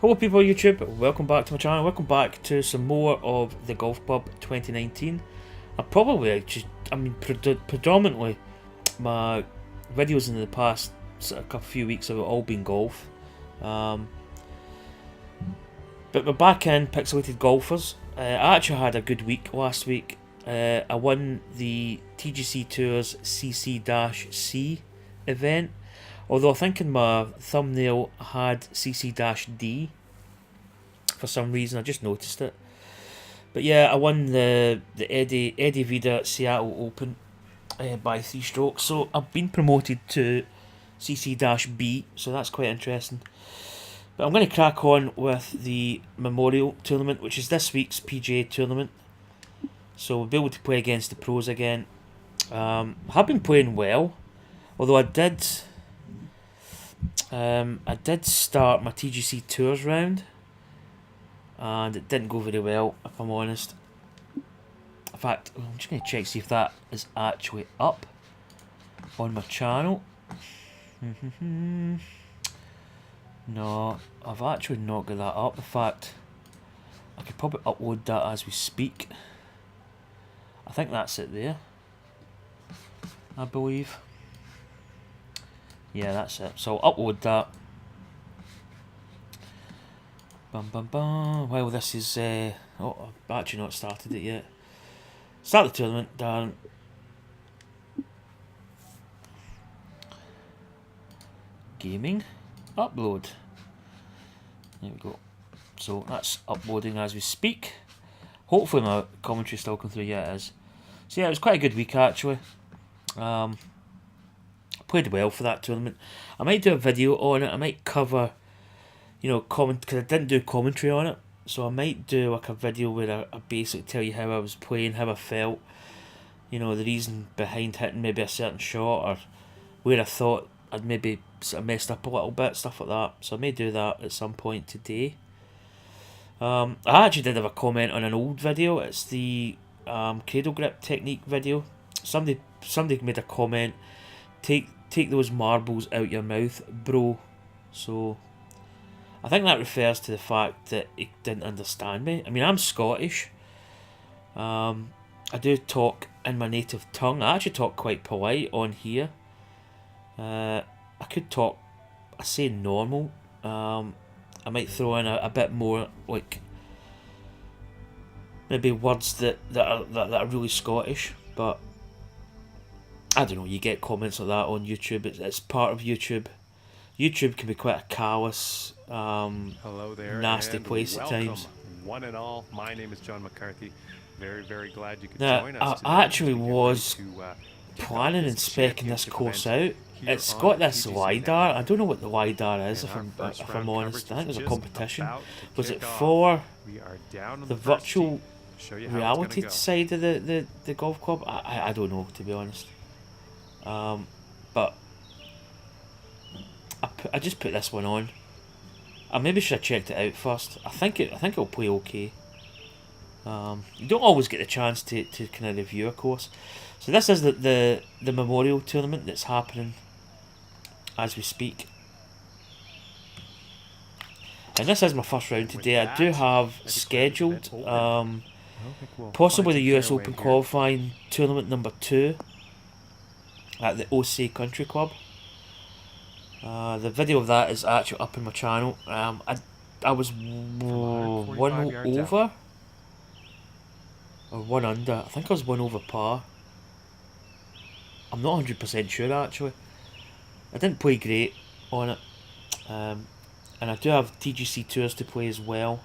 Hello people of YouTube, welcome back to my channel, welcome back to some more of the Golf Pub 2019. Predominantly my videos in the past few weeks have all been golf. But we're back in Pixelated Golfers. I actually had a good week last week. I won the TGC Tours CC-C event. Although I think in my thumbnail I had CC-D for some reason, I just noticed it. But yeah, I won the Eddie Vida Seattle Open by 3 strokes. So I've been promoted to CC-B, so that's quite interesting. But I'm going to crack on with the Memorial Tournament, which is this week's PGA tournament. So we'll be able to play against the pros again. I have been playing well, although I did start my TGC Tours round, and it didn't go very well, if I'm honest. In fact, I'm just going to check see if that is actually up on my channel. No, I've actually not got that up. In fact, I could probably upload that as we speak. I think that's it there, I believe. Yeah, that's it. So I'll upload that. Well, this is... I've actually not started it yet. Start the tournament, Darren. Gaming. Upload. There we go. So that's uploading as we speak. Hopefully my commentary still coming through. Yeah, it is. So yeah, it was quite a good week actually. Played well for that tournament. I might do a video on it. I might cover, comment, because I didn't do commentary on it. So I might do like a video where I basically tell you how I was playing, how I felt, the reason behind hitting maybe a certain shot, or where I thought I'd maybe sort of messed up a little bit, stuff like that. So I may do that at some point today. I actually did have a comment on an old video. It's the cradle grip technique video. Somebody made a comment. Take those marbles out your mouth, bro. So I think that refers to the fact that he didn't understand me. I mean, I'm Scottish. I do talk in my native tongue. I actually talk quite polite on here. I could talk, I say normal. I might throw in a bit more, like, maybe words that are really Scottish, but I don't know, you get comments like that on YouTube. It's part of YouTube. YouTube can be quite a callous, hello there, nasty place at times. One and all, my name is John McCarthy. Very glad you could Now, join us today. I actually was planning and specking this course out. It's got this LiDAR. I don't know what the LiDAR is, if I'm honest. I think there's a competition. Was it for the virtual reality side of the golf club? I don't know, to be honest. But I just put this one on. I maybe should have checked it out first. I think it'll play okay. You don't always get the chance to kind of review a course. So this is the Memorial Tournament that's happening as we speak. And this is my first round today. I do have scheduled possibly the US Open qualifying tournament number 2 at the OC Country Club. The video of that is actually up on my channel. I was 1 over or 1 under. I think I was 1 over par. I'm not 100% sure actually. I didn't play great on it. And I do have TGC Tours to play as well.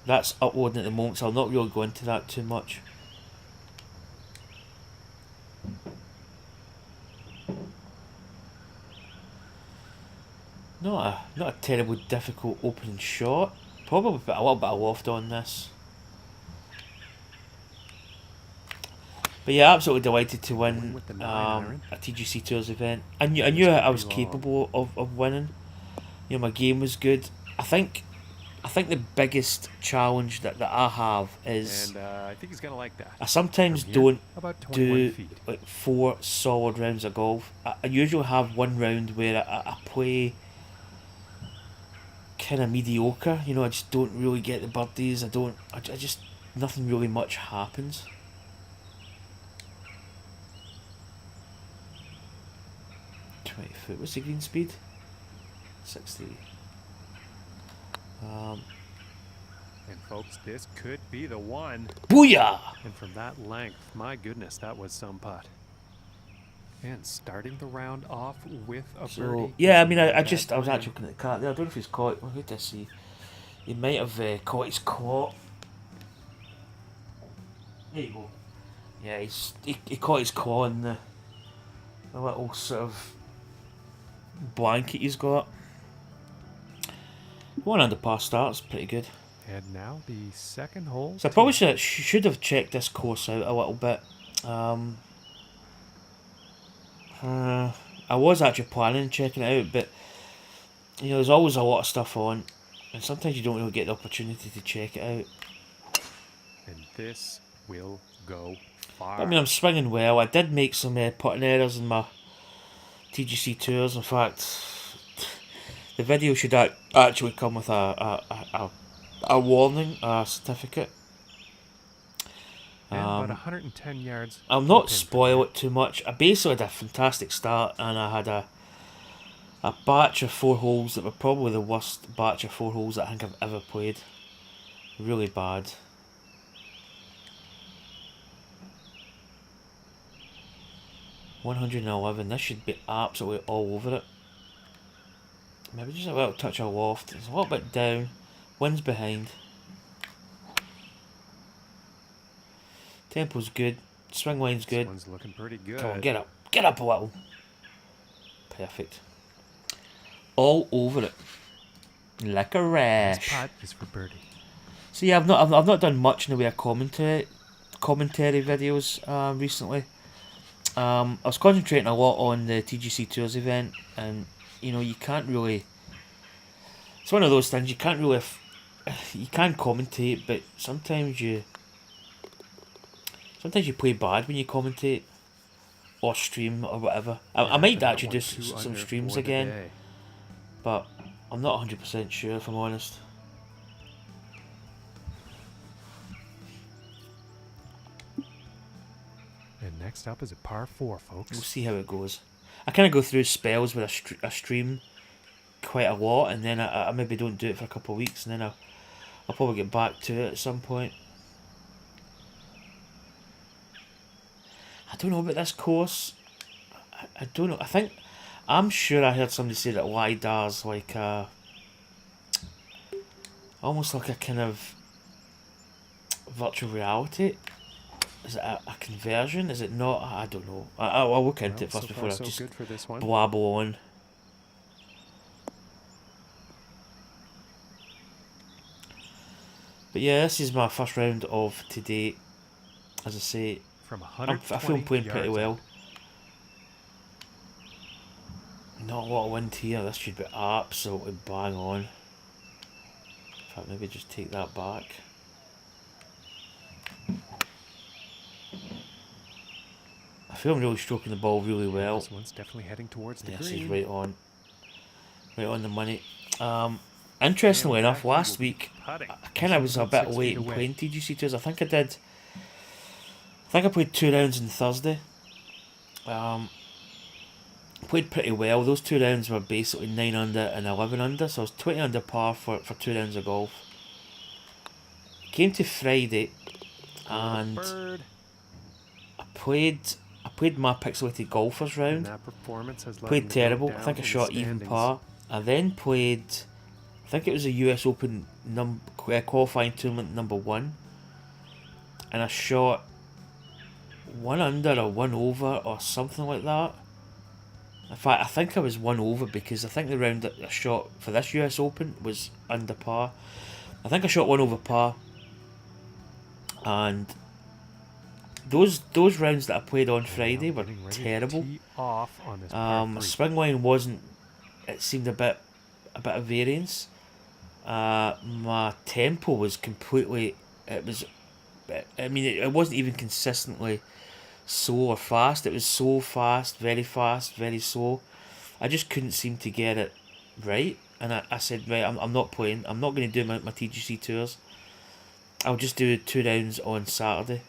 That's uploading at the moment, so I'll not really go into that too much. Not a terribly difficult opening shot. Probably put a little bit of loft on this. But yeah, absolutely delighted to win a TGC Tours event. I knew I was capable of winning. My game was good. I think the biggest challenge that I have is I think he's gonna like that. I sometimes don't do like 4 solid rounds of golf. I usually have one round where I play kind of mediocre. You know, I just don't really get the birdies. I just nothing really much happens. What's the green speed? 60. And folks, this could be the one. Booyah! And from that length, my goodness, that was some putt. And starting the round off with a birdie. Yeah, I mean, I was actually looking at the cart there. I don't know if he's caught. Well, who did I see? He might have caught his claw. There you go. Yeah, he caught his claw in the little sort of blanket he's got. 1 under par start's pretty good. And now the second hole. So I probably should have checked this course out a little bit. I was actually planning on checking it out, but you know, there's always a lot of stuff on, and sometimes you don't really get the opportunity to check it out. And this will go far. I mean, I'm swinging well. I did make some putting errors in my TGC tours. In fact, the video should actually come with a warning, a certificate. And about 110 yards. I'll not spoil it too much. I basically had a fantastic start, and I had a batch of 4 holes that were probably the worst batch of 4 holes that I think I've ever played. Really bad. $111. This should be absolutely all over it. Maybe just a little touch of loft. It's a little bit down. Wind's behind. Tempo's good. Swing line's good. This one's looking pretty good. Come on, get up. Get up a little. Perfect. All over it. Like a rash. This putt is for birdie. So yeah, I've not done much in the way of commentary videos recently. I was concentrating a lot on the TGC Tours event, and you know, you can't really. It's one of those things you can't really. You can commentate, but sometimes you play bad when you commentate or stream or whatever. I might actually do some streams again, but I'm not 100% sure if I'm honest. And next up is a par 4, folks. We'll see how it goes. I kind of go through spells where I stream quite a lot, and then I maybe don't do it for a couple of weeks, and then I'll probably get back to it at some point. I don't know about this course. I don't know. I'm sure I heard somebody say that LiDAR's like almost like a kind of virtual reality. Is it a conversion? Is it not? I don't know. I'll look into it first before I just blabble on. But yeah, this is my first round of today. As I say, I feel I'm playing pretty well. Not a lot of wind here. This should be absolutely bang on. In fact, maybe just take that back. I feel I'm really stroking the ball really well. This one's definitely heading towards the green. This is right on the money. Interestingly enough, last week I kind of was a bit late in playing TGC Tours. I think I played 2 rounds on Thursday. Played pretty well. Those 2 rounds were basically 9 under and 11 under, so I was 20 under par for 2 rounds of golf. Came to Friday, and I played my pixelated golfers round. Played terrible. I think I shot even par. I then played, I think it was a US Open qualifying tournament number 1, and I shot 1 under or 1 over or something like that. In fact, I think I was 1 over, because I think the round that I shot for this US Open was under par. I think I shot 1 over par, and those rounds that I played on Friday were terrible. My swing line wasn't. It seemed a bit of variance. My tempo was completely. It was. I mean, it wasn't even consistently slow or fast. It was so fast, very slow. I just couldn't seem to get it right, and I said, right, I'm not playing. I'm not going to do my TGC tours. I'll just do 2 rounds on Saturday.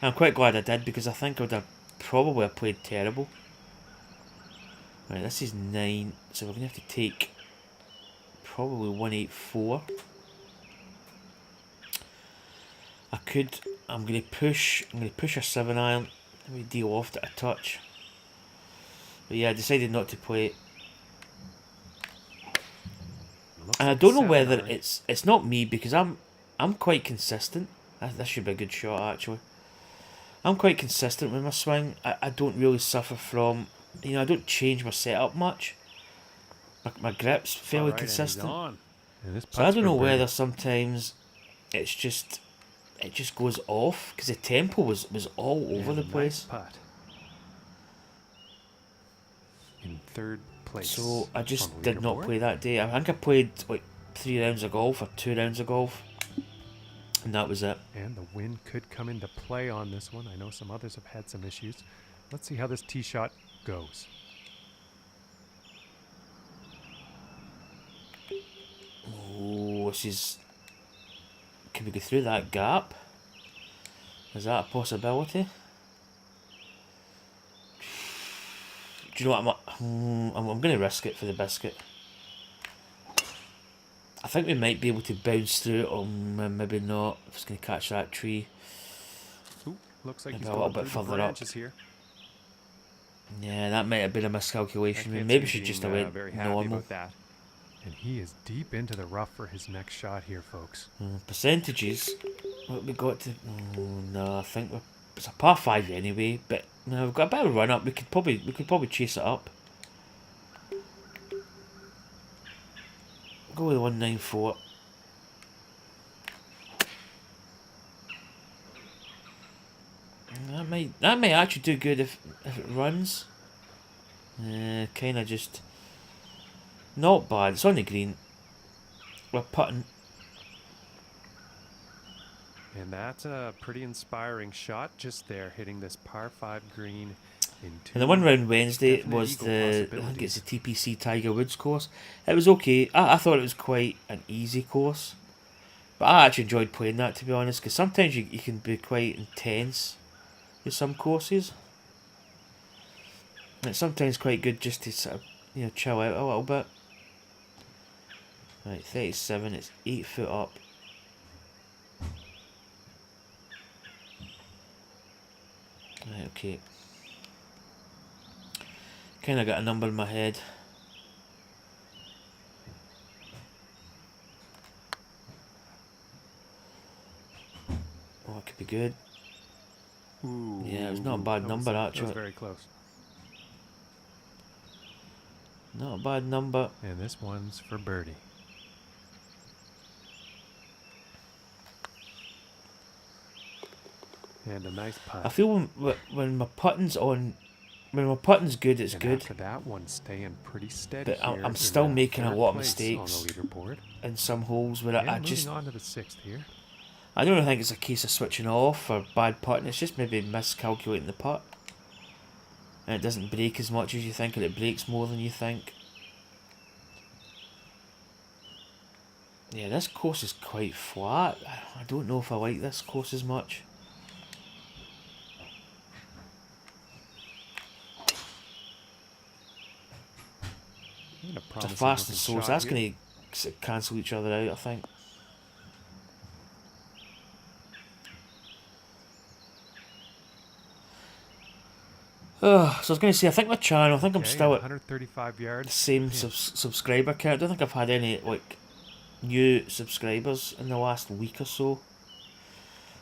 And I'm quite glad I did, because I think I would have probably played terrible. Right, this is 9, so we're going to have to take probably 184. I'm going to push a 7 iron. Let me deal off it a touch. But yeah, I decided not to play it. And I don't know whether it's not me, because I'm quite consistent. That should be a good shot, actually. I'm quite consistent with my swing. I don't really suffer from, I don't change my setup much. My grip's fairly consistent. So I don't know whether sometimes it just goes off, because the tempo was all over the place. Putt. In third place. So I just did not play that day. I think I played like 3 rounds of golf or 2 rounds of golf, and that was it. And the wind could come into play on this one. I know some others have had some issues. Let's see how this tee shot goes. Oh, this is... Can we go through that gap? Is that a possibility? Do you know what? I'm going to risk it for the biscuit. I think we might be able to bounce through it, or maybe not. If it's going to catch that tree. Ooh, looks like maybe he's a little bit further up. Here. Yeah, that might have been a miscalculation. Maybe we should just have went normal. That. And he is deep into the rough for his next shot here, folks. Percentages. What we got to? Oh, no, I think it's a par 5 anyway. But we've got a bit of a run up. We could probably chase it up. Go with 194. That might actually do good if it runs. Kind of just not bad. It's on the green. We're putting. And that's a pretty inspiring shot just there, hitting this par 5 green. And the one round Wednesday was I think it's the TPC Tiger Woods course. It was okay. I thought it was quite an easy course. But I actually enjoyed playing that, to be honest, because sometimes you can be quite intense with some courses. And it's sometimes quite good just to sort of, chill out a little bit. Right, 37, it's 8 foot up. Right, okay. Kind of got a number in my head. Oh, it could be good. Ooh, yeah, it was not a bad number, actually. That was very close. Not a bad number. And this one's for birdie. And a nice putt. I feel when my putting's on, when my putting's good, it's good. After that one, staying pretty steady. But I'm still making a lot of mistakes on the leaderboard. In some holes where I just. Moving on to the 6th here. I don't think it's a case of switching off or bad putting. It's just maybe miscalculating the putt, and it doesn't break as much as you think, or it breaks more than you think. Yeah, this course is quite flat. I don't know if I like this course as much. It's a fast and slow, so that's going to cancel each other out, I think. So I was going to say, I think my channel, I think I'm still at 135 yards. The same subscriber count. I don't think I've had any new subscribers in the last week or so.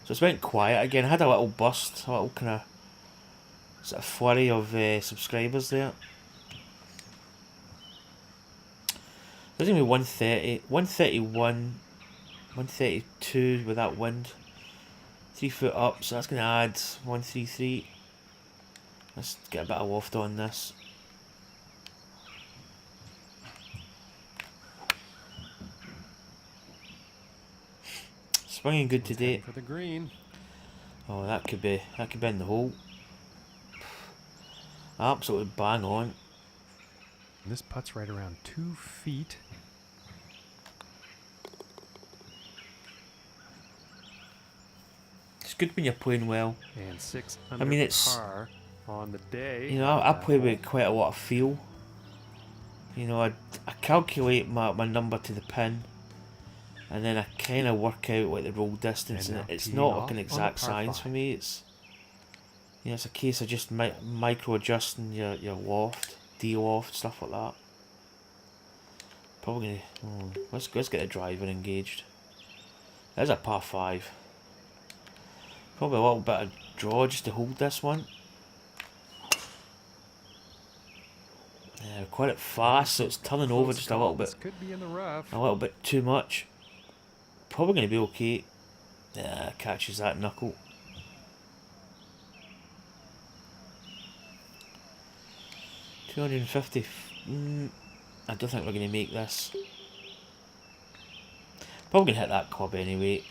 So it's went quiet again. I had a little burst, a little kind of sort of flurry of subscribers there. There's going to be 130, 131, 132 with that wind. 3 foot up, so that's going to add 133. Let's get a bit of loft on this. Swinging good today. For the green. Oh, that could be in the hole. Absolutely bang on. This putt's right around 2 feet. It's good when you're playing well. And 6 I under mean, it's, par on the day. you know, I play with quite a lot of feel. You know, I calculate my number to the pin, and then I kind of work out like the roll distance, and it's not like an exact science for me. It's, you know, it's a case of just micro adjusting your loft, de-loft, stuff like that. Probably gonna, let's get the driver engaged. There's a par 5. Probably a little bit of draw just to hold this one. Yeah, quite fast, so it's turning over just a little bit. Could be in the rough. A little bit too much. Probably going to be okay. Yeah, catches that knuckle. $250. I don't think we're going to make this. Probably going to hit that club anyway.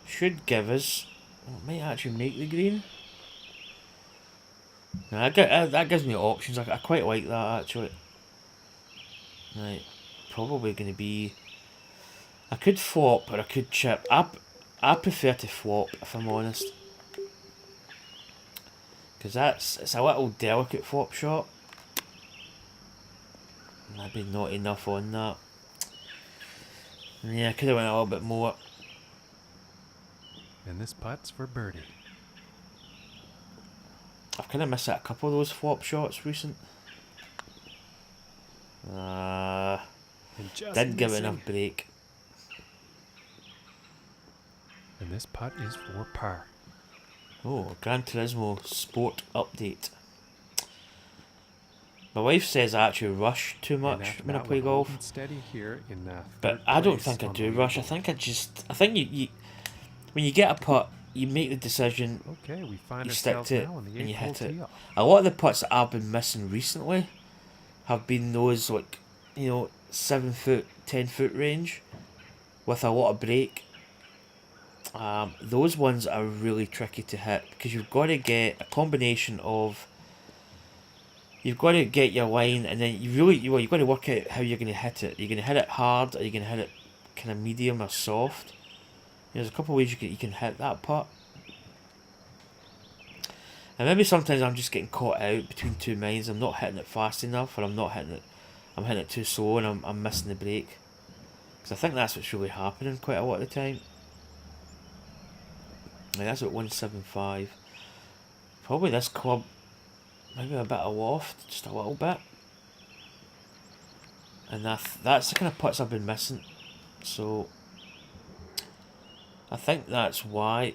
Should give us... Well, it might actually make the green. No, that gives me options. I quite like that actually. Right, probably going to be... I could flop or I could chip. I prefer to flop if I'm honest. Because it's a little delicate flop shot. Maybe not enough on that. Yeah, I could have went a little bit more. And this putt's for birdie. I've kind of missed out a couple of those flop shots recent. Didn't give it enough break. And this putt is for par. Oh, Gran Turismo Sport update. My wife says I actually rush too much when I play golf. Steady here in but I don't think I do rush. I think you when you get a putt, you make the decision, okay, we find you stick to it, and you hit it. A lot of the putts that I've been missing recently have been those, like, you know, 7 foot, 10 foot range with a lot of break. Those ones are really tricky to hit because you've got to get a combination of, you've got to get your line, and then you've got to work out how you're going to hit it. You're going to hit it hard, or you're going to hit it kind of medium or soft. There's a couple of ways you can hit that putt. And maybe sometimes I'm just getting caught out between two minds. I'm not hitting it fast enough, or I'm hitting it too slow, and I'm missing the break. Because I think that's what's really happening quite a lot of the time. Like, that's at 175. Probably this club, maybe a bit of loft, just a little bit. And that's the kind of putts I've been missing. So I think that's why.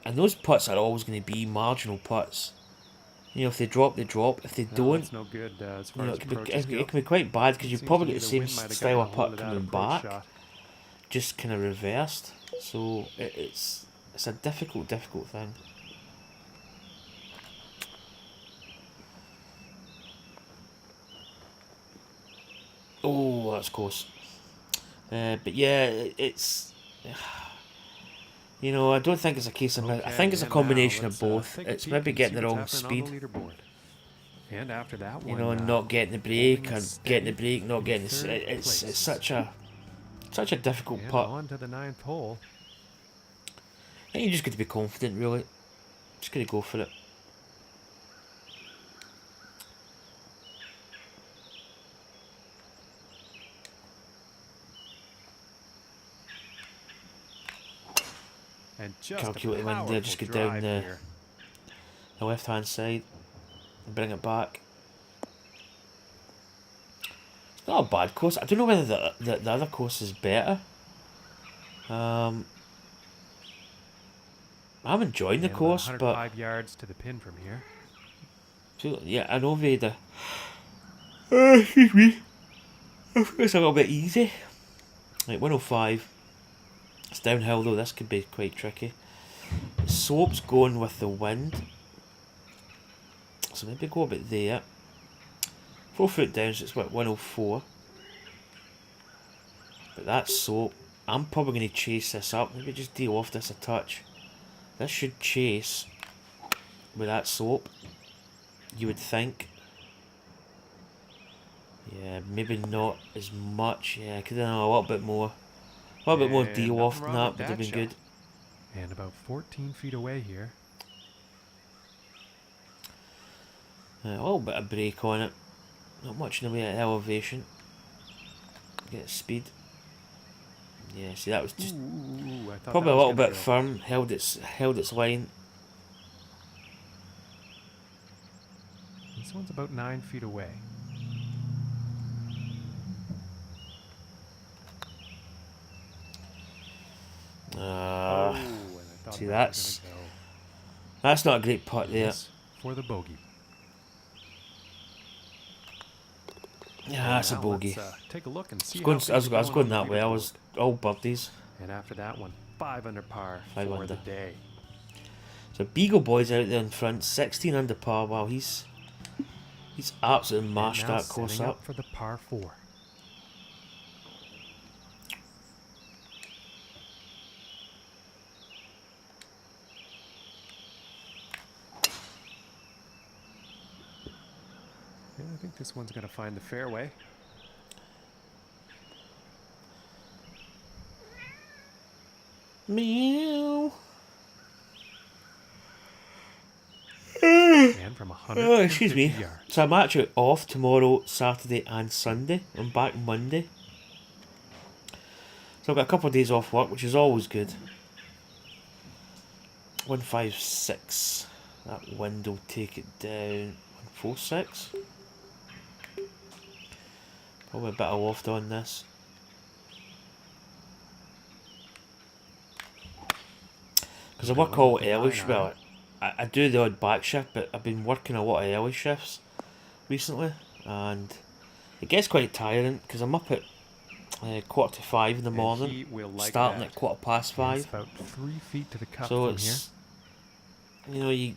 And those putts are always going to be marginal putts. You know, if they drop, they drop. If they don't, that's no good, as you far know, as it can be quite bad because you've probably got the same style of putt coming back, just kind of reversed. So it's a difficult thing. Oh, that's close. But yeah, it's... You know, I don't think it's a case of... I think it's a combination of both. It's maybe getting the wrong speed. And after that you know, not getting the break, or getting the break, not getting the... It's such a difficult putt. On to the 9th hole. I think you just got to be confident, really. Just got to go for it. And just calculate the wind there, just get down the left hand side and bring it back. It's not a bad course. I don't know whether the other course is better. I'm enjoying the course, but 105 yards to the pin from here. Yeah, I know Vader. Excuse me. I think it's a little bit easy. Like 105. It's downhill though, this could be quite tricky. The slope's going with the wind. So maybe go a bit there. 4 foot down, so it's what, 104. But that soap, I'm probably going to chase this up. Maybe just deal off this a touch. This should chase with that soap, you would think. Yeah, maybe not as much. Yeah, I could have done a little bit more. A little bit more And deal nothing off than wrong that with would have been shot. good. And about 14 feet away here. A little bit of brake on it. Not much in the way of elevation. Get speed. Yeah, see that was just Ooh, I thought probably that a was little gonna bit go. firm. Held its line. This one's about 9 feet away. Oh, and I thought See, that was gonna go. that's not a great putt there. Yes, for the bogey. Yeah, And that's a now bogey. let's take a look and see I how was things going, I was are going on the that way. I was leaderboard. all birdies. And after that one, 5 under par 5 for under. the day. So Beagle Boy's out there in front, 16 under par. Wow, he's absolutely And mashed now that course setting up. for the par 4. Yeah, I think this one's gonna find the fairway. Meow. And from 150 Excuse me. yards. So I'm actually off tomorrow, Saturday and Sunday. I'm back Monday. So I've got a couple of days off work, which is always good. 156. That wind will take it down. 146. Probably a bit of loft on this. Because I work all early. Well, I do the odd back shift, but I've been working a lot of early shifts recently, and it gets quite tiring because I'm up at 4:45 in the morning, starting at 5:15. It's about 3 feet to the cup So from here. it's, you know, you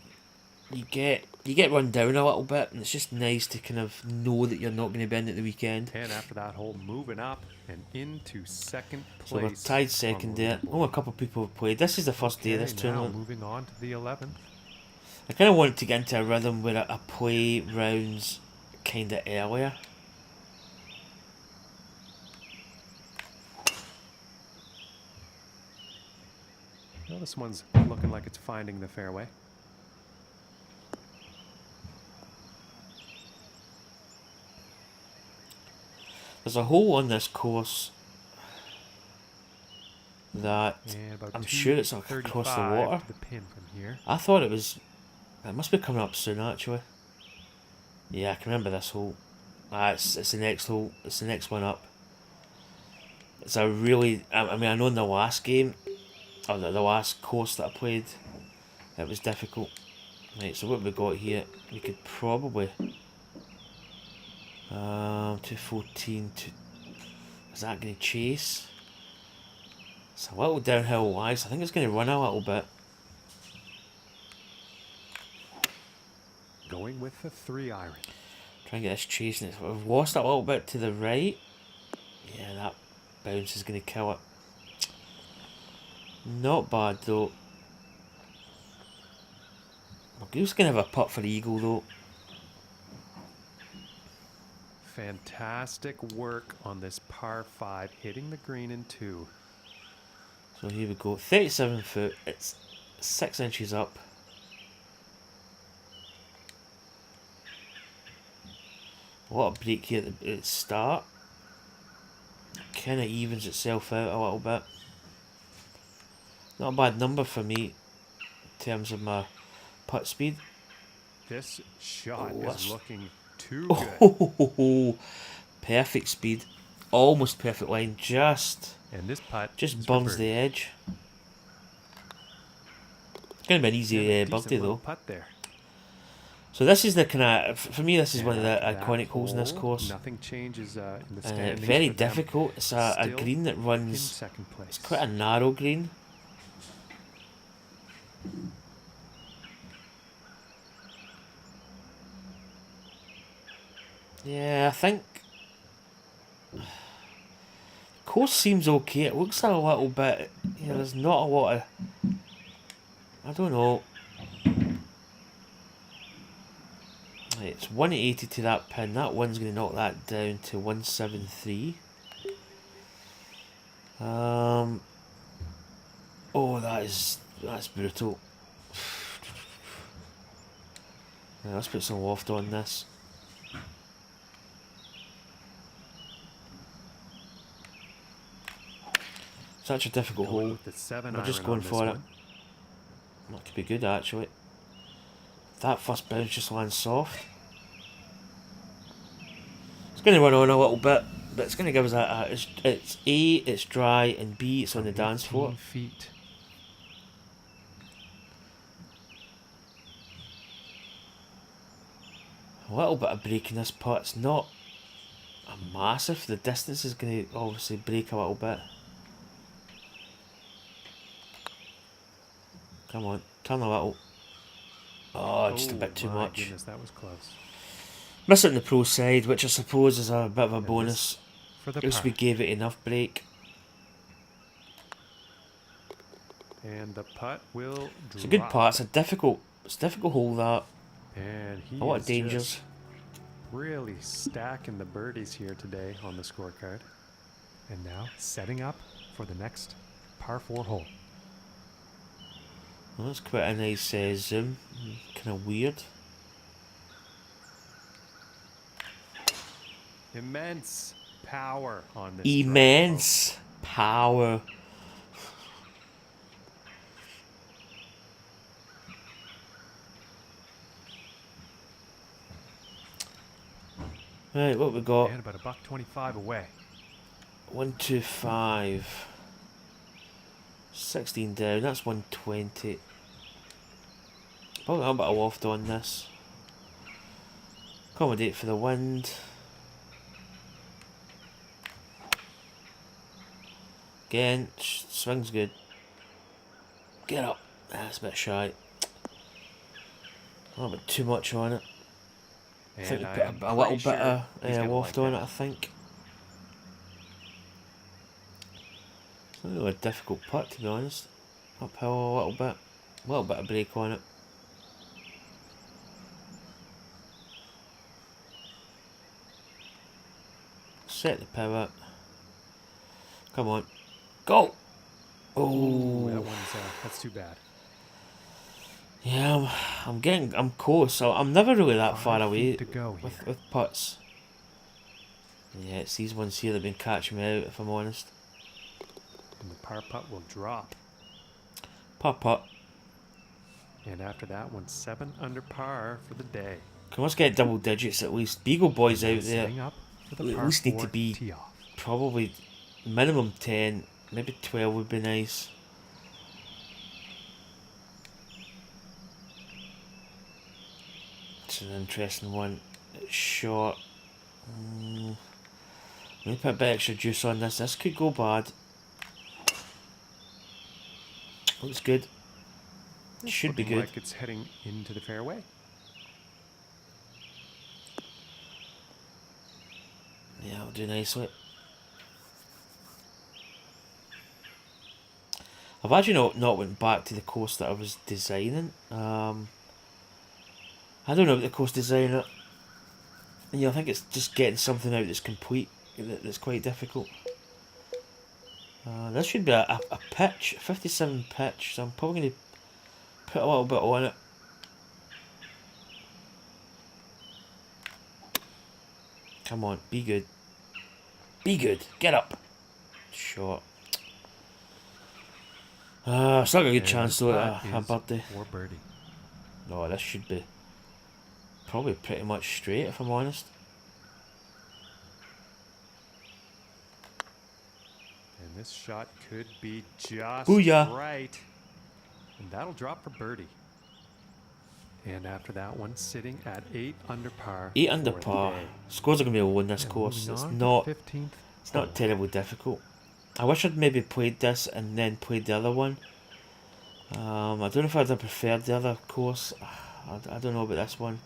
get run down a little bit, and it's just nice to kind of know that you're not going to be in at the weekend. And after that hole, moving up and into second place. So we're tied second there. Oh, a couple of people have played. This is the first day of this tournament. Now moving on to the 11th. I kind of wanted to get into a rhythm where I play rounds kind of earlier. Well, this one's looking like it's finding the fairway. There's a hole on this course that I'm sure it's across the water. To the pin from here. I thought it was. It must be coming up soon, actually. Yeah, I can remember this hole. It's the next hole. It's the next one up. It's a really. I mean, I know in the last game, or the last course that I played, it was difficult. Right, so what have we got here? We could probably. 214 to. Is that going to chase? It's a little downhill wise. I think it's going to run a little bit. Going with the 3-iron. Try and get this chasing it. I've lost it a little bit to the right. Yeah, that bounce is going to kill it. Not bad though. McGill's going to have a putt for the eagle though. Fantastic work on this par 5, hitting the green in 2. So here we go. 37 foot. It's 6 inches up. A lot of break here at the start. Kind of evens itself out a little bit. Not a bad number for me in terms of my putt speed. This shot is looking too good. Oh, perfect speed. Almost perfect line. And this putt just burns the edge. It's going to be an easy birdie though. Putt there. So this is the kind of, for me, this is one of the iconic holes in this course. Nothing changes in the standings. Very difficult. It's a green that runs. Second place. It's quite a narrow green. Yeah, I think course seems okay. It looks a little bit, you know, there's not a lot of, I don't know. Right, it's 180 to that pin. That one's going to knock that down to 173. Oh, that's brutal. Yeah, let's put some loft on this. Such a difficult Going hole. with the 7 We're just iron going on this for it. one. That could be good actually. That first bounce just lands soft. It's going to run on a little bit, but it's going to give us it's A, it's dry, and B, it's on the From dance floor. 18 feet. A little bit of break in this putt. It's not a massive. The distance is going to obviously break a little bit. Come on, turn a little. Oh, just a bit too my much. Goodness, that was close. Miss it on the pro side, which I suppose is a bit of a And bonus. For the At least par. we gave it enough break. And the putt will drop. It's a good putt. It's a difficult hole that. And he A lot is of dangers. just really stacking the birdies here today on the scorecard. And now setting up for the next par 4 hole. Well, that's quite a nice zoom. Kind of weird. Immense power on this. Immense power. Right, what we got? And about $1.25 away. 125. 16 down, that's 120. Probably a bit of loft on this. Accommodate for the wind. Again, swing's good. Get up. That's a bit shy. A little bit too much on it. I think we put a little bit of loft on it, I think. It's not really a difficult putt, to be honest. Uphill a little bit of break on it. Set the pivot. Come on. Go! Oh, That's too bad. yeah, I'm close. So I'm never really that 5 far away feet to go here. with putts. Yeah, it's these ones here that have been catching me out, if I'm honest. And the par putt will drop. Putt. And after that one, 7 under par for the day. Can let's get double digits at least. Beagle boys out there Setting up for the at par least need to 4 be tee off. probably minimum 10, maybe 12 would be nice. It's an interesting one. It's short. Maybe put a bit extra juice on this. This could go bad. Looks good. Should be Looking good. like it's heading into the fairway. Yeah, I'll do nicely. I've actually not went back to the course that I was designing. I don't know about the course designer. Yeah, I think it's just getting something out that's complete that's quite difficult. This should be a pitch, 57 pitch, so I'm probably going to put a little bit on it. Come on, be good. Be good, get up. Shot. It's not a good chance though at a birdie. Or birdie. No, this should be probably pretty much straight, if I'm honest. And this shot could be just Booyah. right. And that'll drop for birdie. And after that one, sitting at 8 under par. 8 under for the par. day. Scores are going to be low in this And course. moving It's on to not. 15th. It's not terribly difficult. I wish I'd maybe played this and then played the other one. I don't know if I'd have preferred the other course. I don't know about this one.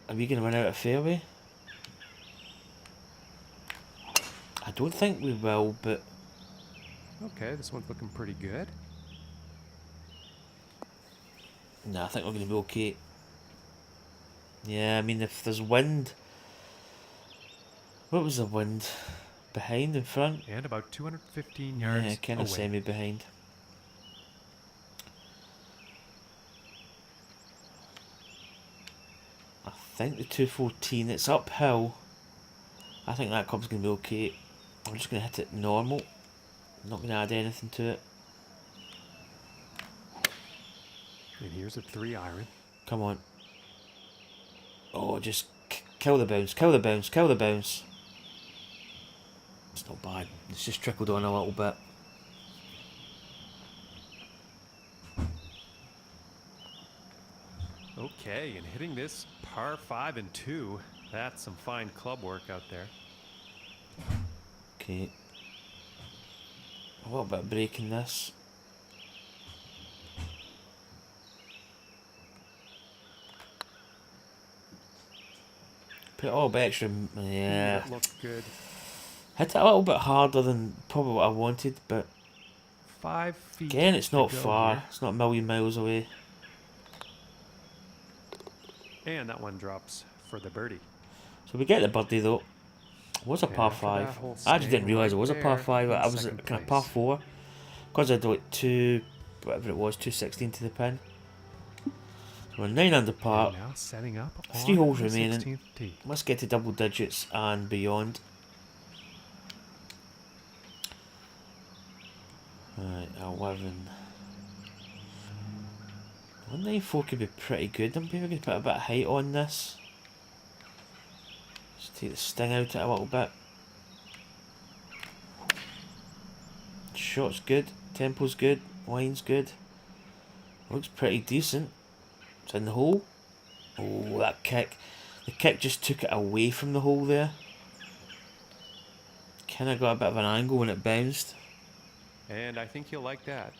Are we going to run out of fairway? don't think we will, but Okay, this one's looking pretty good. nah, I think we're going to be okay. Yeah, I mean, if there's wind... What was the wind? Behind, in front? And about 215 yards Yeah, kind of away. semi-behind. I think the 214, it's uphill. I think that club's going to be okay. I'm just going to hit it normal. I'm not going to add anything to it. And here's a 3-iron. Come on. Oh, just kill the bounce, kill the bounce, kill the bounce. It's not bad. It's just trickled on a little bit. Okay, and hitting this par 5 and 2. That's some fine club work out there. Okay. A little bit of break in this. Put a little bit extra. Yeah. That looked good. Hit it a little bit harder than probably what I wanted, but 5 feet. again, it's not to go far. here. It's not a million miles away. And that one drops for the birdie. So we get the birdie though. It was a And par after that 5. hole, I actually didn't staying realise it right was a par there 5. in I was second kind of par place. 4. Because I had like 2, whatever it was, 216 to the pin. So we're 9 under par. And now setting up 3 on holes the remaining. 16th tee. Let's get to double digits and beyond. Right, 11. 194 could be pretty good. I'm maybe going to put a bit of height on this. Just take the sting out it a little bit. Shot's good, tempo's good, line's good. Looks pretty decent. It's in the hole. Oh, that kick. The kick just took it away from the hole there. Kinda got a bit of an angle when it bounced. And I think you'll like that.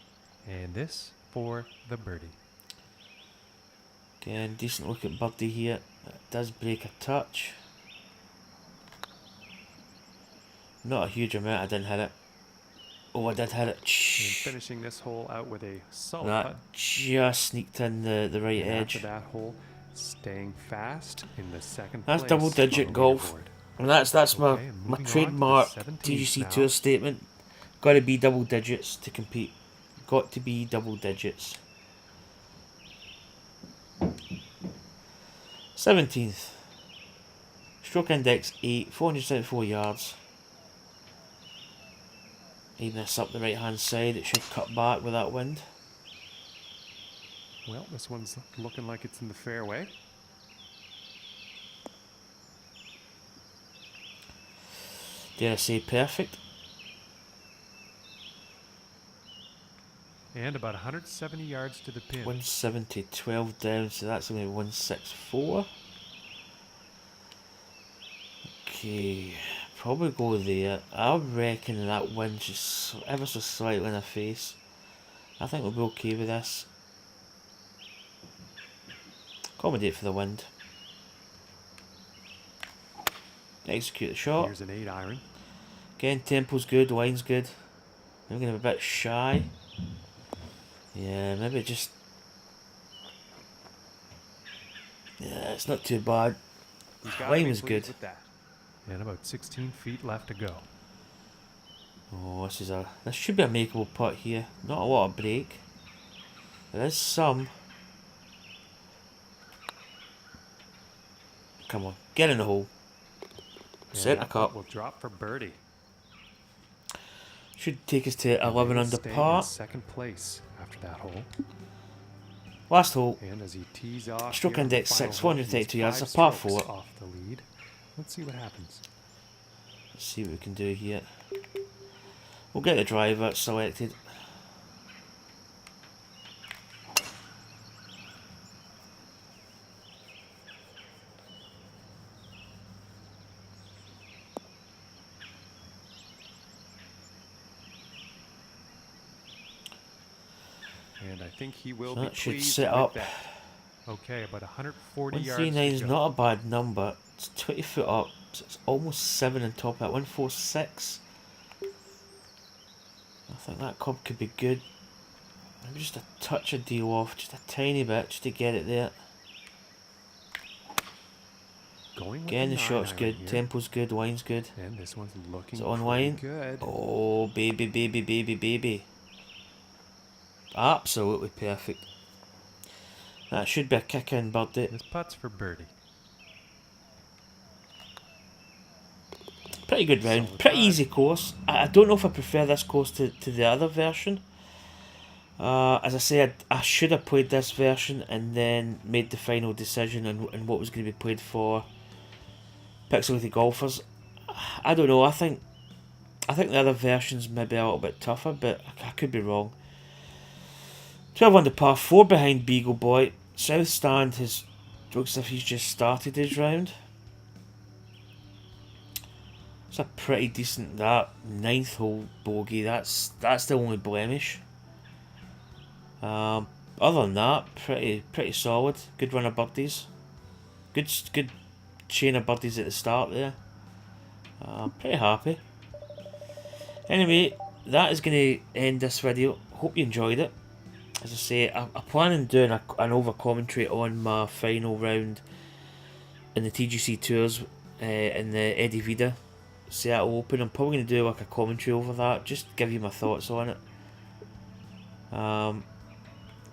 And this for the birdie. Again, decent look at birdie here. It does break a touch. Not a huge amount, I didn't hit it. Oh, I did hit it. And Shh. finishing this hole out with a solid That putt. just sneaked in the right And edge. after that hole, staying fast in the second That's place double on digit the golf. leaderboard. And that's Okay, my and moving on to the trademark 17th TGC now. Tour statement. Got to be double digits to compete. Got to be double digits. 17th. Stroke index 8, 474 yards. Aim this up the right hand side, it should cut back with that wind. Well, this one's looking like it's in the fairway. Dare I say perfect? And about 170 yards to the pin. 170, 12 down, so that's only 164. Okay, probably go there. I reckon that wind's just ever so slightly in the face. I think we'll be okay with this. Accommodate for the wind. Execute the shot. Here's an 8-iron. Again, tempo's good, line's good. I'm going to be a bit shy. Yeah, maybe just... Yeah, it's not too bad. He's gotta Line be was pleased good. with that. And about 16 feet left to go. Oh, this should be a makeable putt here. Not a lot of break. There is some. Come on, get in the hole. Set a that cup. will drop for birdie. Should take us to 11 He'll under stay in par. second place after that hole. Last hole. And as he tees off, Stroke here in the index final 6, hole, 432 he's yards, 5 a par strokes 4. off the lead. Let's see what happens. Let's see what we can do here. We'll get the driver selected. And I think he will So be that should pleased set with up. that. Okay, about 140 yards 139 to is go. not a bad number. It's 20 foot up, so it's almost 7 on top of that. 146. think that club could be good. Maybe just a touch of deal off, just a tiny bit, just to get it there. Again, the shot's good, tempo's good, wine's good. And this one's looking Is it on wine? good. Oh, baby, baby, baby, baby. Absolutely perfect. That should be a kick-in birdie. This putt's for birdie. Pretty good round. Solid Pretty putt. easy course. I don't know if I prefer this course to the other version. As I said, I should have played this version and then made the final decision on what was going to be played for Pixelated Golfers. I don't know. I think the other version's maybe a little bit tougher, but I could be wrong. 12 under par 4 behind Beagle Boy. South Stand looks as if he's just started his round. It's a pretty decent, that 9th hole bogey. That's the only blemish. Other than that, pretty solid. Good run of birdies. Good chain of birdies at the start there. Pretty happy. Anyway, that is going to end this video. Hope you enjoyed it. As I say, I plan on doing an over commentary on my final round in the TGC Tours in the Eddie Vida Seattle Open. I'm probably going to do like a commentary over that, just give you my thoughts on it. But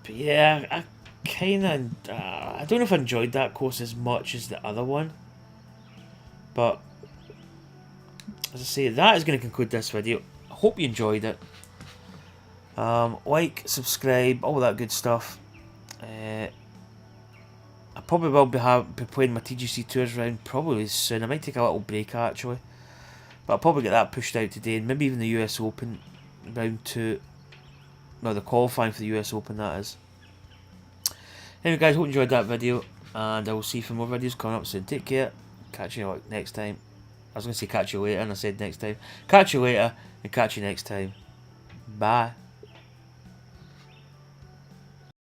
yeah, I don't know if I enjoyed that course as much as the other one. But as I say, that is going to conclude this video. I hope you enjoyed it. Like, subscribe, all that good stuff. I probably will be playing my TGC Tours round probably soon. I might take a little break actually, but I'll probably get that pushed out today, and maybe even the US Open round 2. No, the qualifying for the US Open, that is. Anyway guys, hope you enjoyed that video, and I will see you for more videos coming up soon. Take care, catch you next time. I was going to say catch you later, and I said next time. Catch you later, and catch you next time. Bye.